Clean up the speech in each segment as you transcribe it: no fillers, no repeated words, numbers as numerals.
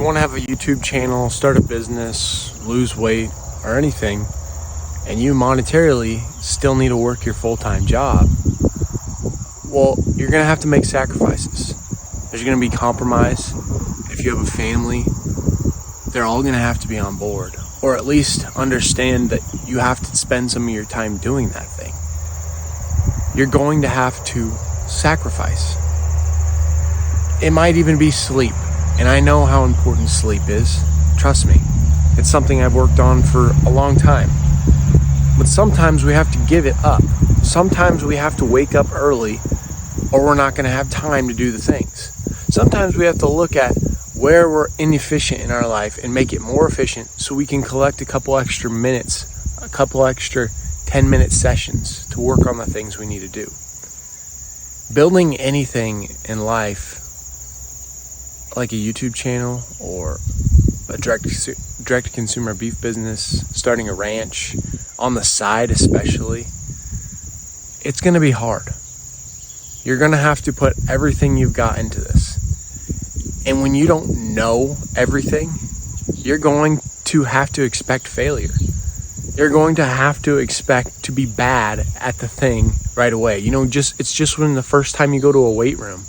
want to have a YouTube channel, start a business, lose weight, or anything, and you monetarily still need to work your full-time job, well, you're going to have to make sacrifices. There's going to be compromise. If you have a family, they're all going to have to be on board, or at least understand that you have to spend some of your time doing that thing. You're going to have to sacrifice. It might even be sleep. And I know how important sleep is. Trust me. It's something I've worked on for a long time. But sometimes we have to give it up. Sometimes we have to wake up early, or we're not going to have time to do the things. Sometimes we have to look at where we're inefficient in our life and make it more efficient so we can collect a couple extra minutes, a couple extra 10-minute sessions to work on the things we need to do. Building anything in life, like a YouTube channel or a direct-to-consumer beef business, starting a ranch, on the side especially, it's going to be hard. You're going to have to put everything you've got into this. And when you don't know everything, you're going to have to expect failure. You're going to have to expect to be bad at the thing right away. It's just when the first time you go to a weight room,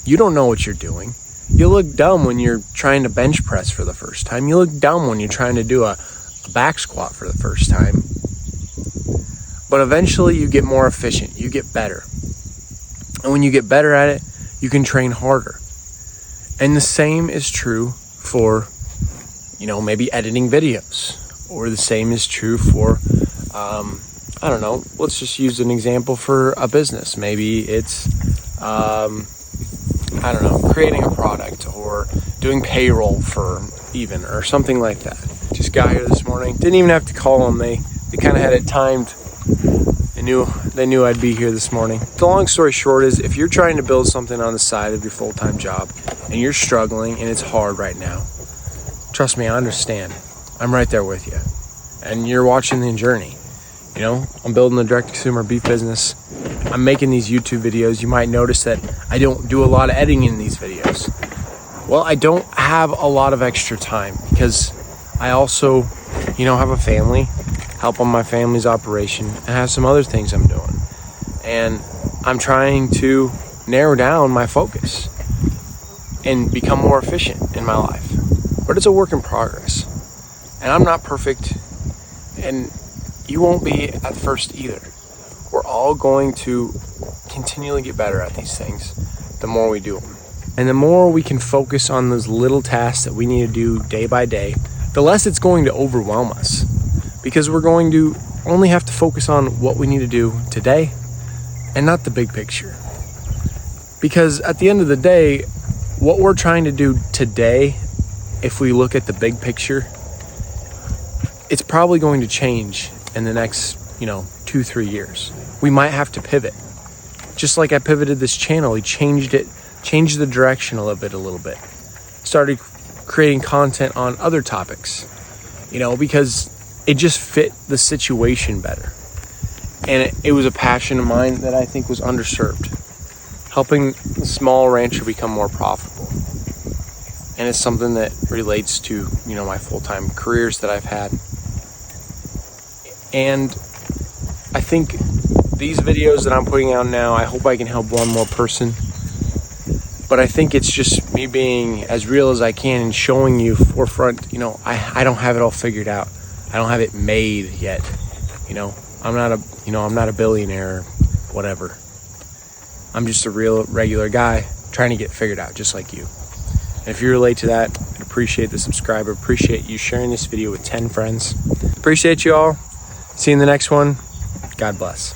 you don't know what you're doing. You look dumb when you're trying to bench press for the first time. You look dumb when you're trying to do a back squat for the first time. But eventually you get more efficient. You get better. And when you get better at it, you can train harder. And the same is true for, maybe editing videos. Or the same is true for, let's just use an example for a business. Maybe it's, creating a product or doing payroll for or something like that. Just got here this morning. Didn't even have to call them. They kind of had it timed. They knew I'd be here this morning. The long story short is, if you're trying to build something on the side of your full-time job and you're struggling and it's hard right now, trust me, I understand. I'm right there with you. And you're watching the journey. I'm building a direct-to-consumer beef business. I'm making these YouTube videos. You might notice that I don't do a lot of editing in these videos. Well, I don't have a lot of extra time because I also, have a family, help on my family's operation, and have some other things I'm doing. And I'm trying to narrow down my focus and become more efficient in my life. But it's a work in progress. And I'm not perfect, and you won't be at first either. We're all going to continually get better at these things the more we do them. And the more we can focus on those little tasks that we need to do day by day, the less it's going to overwhelm us. Because we're going to only have to focus on what we need to do today and not the big picture. Because at the end of the day, what we're trying to do today, if we look at the big picture, it's probably going to change in the next, 2-3 years. We might have to pivot. Just like I pivoted this channel, we changed the direction a little bit. Started creating content on other topics, because it just fit the situation better. And it was a passion of mine that I think was underserved. Helping the small rancher become more profitable. And it's something that relates to, my full-time careers that I've had. And I think these videos that I'm putting out now, I hope I can help one more person. But I think it's just me being as real as I can and showing you forefront, I don't have it all figured out. I don't have it made yet. I'm not a billionaire or whatever. I'm just a real regular guy trying to get figured out just like you. And if you relate to that, I'd appreciate the subscriber. Appreciate you sharing this video with 10 friends. Appreciate you all. See you in the next one. God bless.